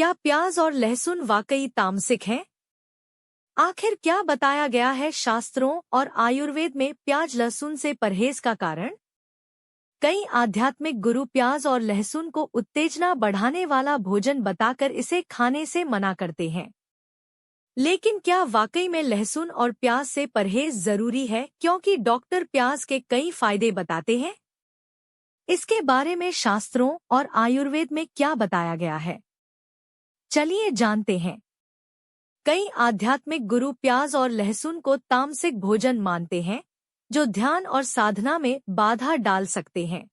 क्या प्याज और लहसुन वाकई तामसिक हैं? आखिर क्या बताया गया है शास्त्रों और आयुर्वेद में प्याज लहसुन से परहेज का कारण? कई आध्यात्मिक गुरु प्याज और लहसुन को उत्तेजना बढ़ाने वाला भोजन बताकर इसे खाने से मना करते हैं। लेकिन क्या वाकई में लहसुन और प्याज से परहेज जरूरी है, क्योंकि डॉक्टर प्याज के कई फायदे बताते हैं? इसके बारे में शास्त्रों और आयुर्वेद में क्या बताया गया है, चलिए जानते हैं। कई आध्यात्मिक गुरु प्याज और लहसुन को तामसिक भोजन मानते हैं, जो ध्यान और साधना में बाधा डाल सकते हैं।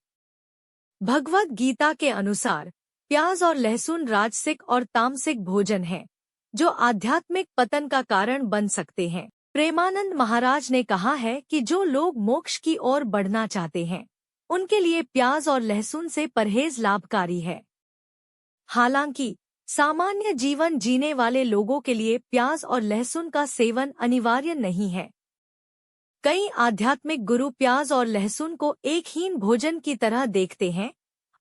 भगवद गीता के अनुसार प्याज और लहसुन राजसिक और तामसिक भोजन है, जो आध्यात्मिक पतन का कारण बन सकते हैं। प्रेमानंद महाराज ने कहा है कि जो लोग मोक्ष की ओर बढ़ना चाहते हैं, उनके लिए प्याज और लहसुन से परहेज लाभकारी है। हालांकि सामान्य जीवन जीने वाले लोगों के लिए प्याज और लहसुन का सेवन अनिवार्य नहीं है। कई आध्यात्मिक गुरु प्याज और लहसुन को एक हीन भोजन की तरह देखते हैं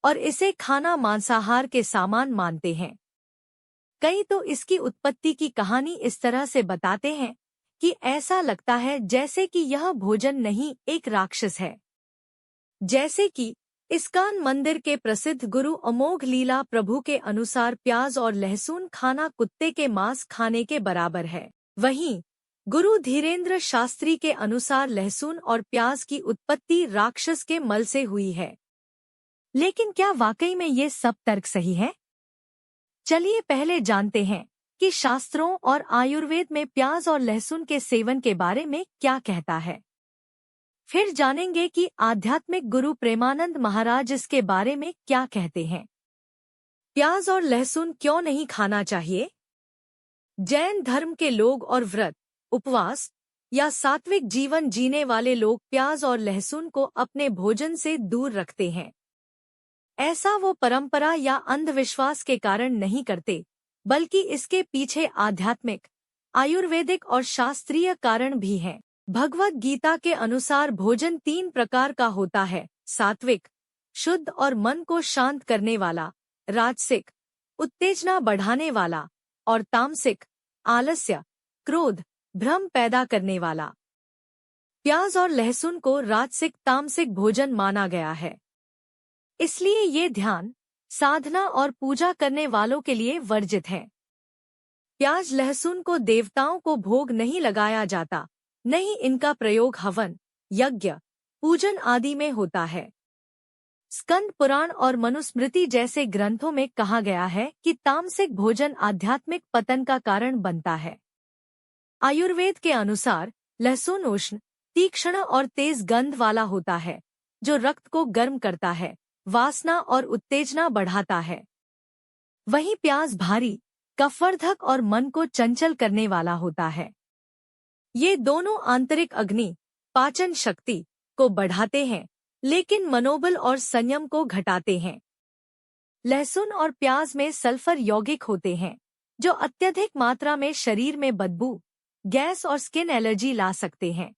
और इसे खाना मांसाहार के समान मानते हैं। कई तो इसकी उत्पत्ति की कहानी इस तरह से बताते हैं कि ऐसा लगता है जैसे कि यह भोजन नहीं, एक राक्षस है। जैसे कि इस्कॉन मंदिर के प्रसिद्ध गुरु अमोघ लीला प्रभु के अनुसार प्याज और लहसुन खाना कुत्ते के मांस खाने के बराबर है। वहीं गुरु धीरेन्द्र शास्त्री के अनुसार लहसुन और प्याज की उत्पत्ति राक्षस के मल से हुई है। लेकिन क्या वाकई में ये सब तर्क सही है? चलिए पहले जानते हैं कि शास्त्रों और आयुर्वेद में प्याज और लहसुन के सेवन के बारे में क्या कहता है। फिर जानेंगे कि आध्यात्मिक गुरु प्रेमानंद महाराज इसके बारे में क्या कहते हैं। प्याज और लहसुन क्यों नहीं खाना चाहिए? जैन धर्म के लोग और व्रत, उपवास या सात्विक जीवन जीने वाले लोग प्याज और लहसुन को अपने भोजन से दूर रखते हैं। ऐसा वो परंपरा या अंधविश्वास के कारण नहीं करते, बल्कि इसके पीछे आध्यात्मिक, आयुर्वेदिक और शास्त्रीय कारण भी हैं। भगवद गीता के अनुसार भोजन 3 प्रकार का होता है: सात्विक, शुद्ध और मन को शांत करने वाला; राजसिक, उत्तेजना बढ़ाने वाला; और तामसिक, आलस्य, क्रोध, भ्रम पैदा करने वाला। प्याज और लहसुन को राजसिक तामसिक भोजन माना गया है, इसलिए ये ध्यान, साधना और पूजा करने वालों के लिए वर्जित है। प्याज लहसुन को देवताओं को भोग नहीं लगाया जाता, नहीं इनका प्रयोग हवन, यज्ञ, पूजन आदि में होता है। स्कंद पुराण और मनुस्मृति जैसे ग्रंथों में कहा गया है कि तामसिक भोजन आध्यात्मिक पतन का कारण बनता है। आयुर्वेद के अनुसार लहसुन उष्ण, तीक्ष्ण और तेज गंध वाला होता है, जो रक्त को गर्म करता है, वासना और उत्तेजना बढ़ाता है। वहीं प्याज भारी, कफवर्धक और मन को चंचल करने वाला होता है। ये दोनों आंतरिक अग्नि, पाचन शक्ति को बढ़ाते हैं, लेकिन मनोबल और संयम को घटाते हैं। लहसुन और प्याज में सल्फर यौगिक होते हैं, जो अत्यधिक मात्रा में शरीर में बदबू, गैस और स्किन एलर्जी ला सकते हैं।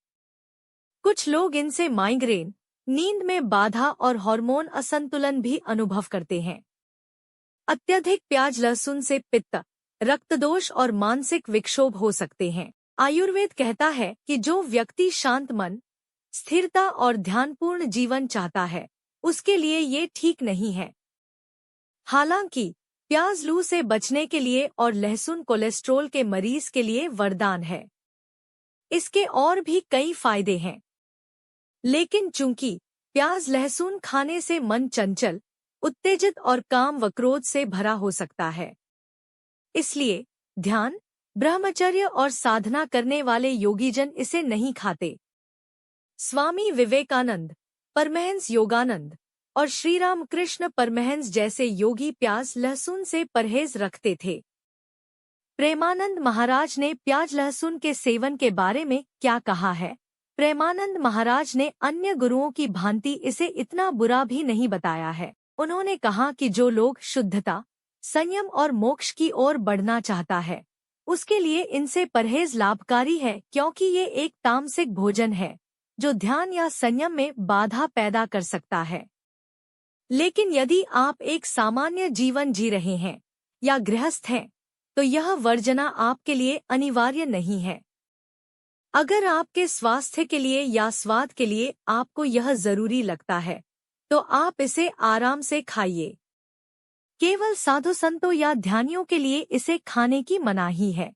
कुछ लोग इनसे माइग्रेन, नींद में बाधा और हार्मोन असंतुलन भी अनुभव करते हैं। अत्यधिक प्याज लहसुन से पित्त, रक्तदोष और मानसिक विक्षोभ हो सकते हैं। आयुर्वेद कहता है कि जो व्यक्ति शांत मन, स्थिरता और ध्यानपूर्ण जीवन चाहता है, उसके लिए ये ठीक नहीं है। हालांकि प्याज लू से बचने के लिए और लहसुन कोलेस्ट्रॉल के मरीज के लिए वरदान है। इसके और भी कई फायदे हैं, लेकिन चूंकि प्याज लहसुन खाने से मन चंचल, उत्तेजित और काम व क्रोध से भरा हो सकता है, इसलिए ध्यान, ब्रह्मचर्य और साधना करने वाले योगीजन इसे नहीं खाते। स्वामी विवेकानंद, परमहंस योगानंद और श्री रामकृष्ण परमहंस जैसे योगी प्याज लहसुन से परहेज रखते थे। प्रेमानंद महाराज ने प्याज लहसुन के सेवन के बारे में क्या कहा है? प्रेमानंद महाराज ने अन्य गुरुओं की भांति इसे इतना बुरा भी नहीं बताया है। उन्होंने कहा कि जो लोग शुद्धता, संयम और मोक्ष की ओर बढ़ना चाहता है, उसके लिए इनसे परहेज लाभकारी है, क्योंकि ये एक तामसिक भोजन है जो ध्यान या संयम में बाधा पैदा कर सकता है। लेकिन यदि आप एक सामान्य जीवन जी रहे हैं या गृहस्थ हैं, तो यह वर्जना आपके लिए अनिवार्य नहीं है। अगर आपके स्वास्थ्य के लिए या स्वाद के लिए आपको यह जरूरी लगता है, तो आप इसे आराम से खाइए। केवल साधु संतों या ध्यानियों के लिए इसे खाने की मनाही है।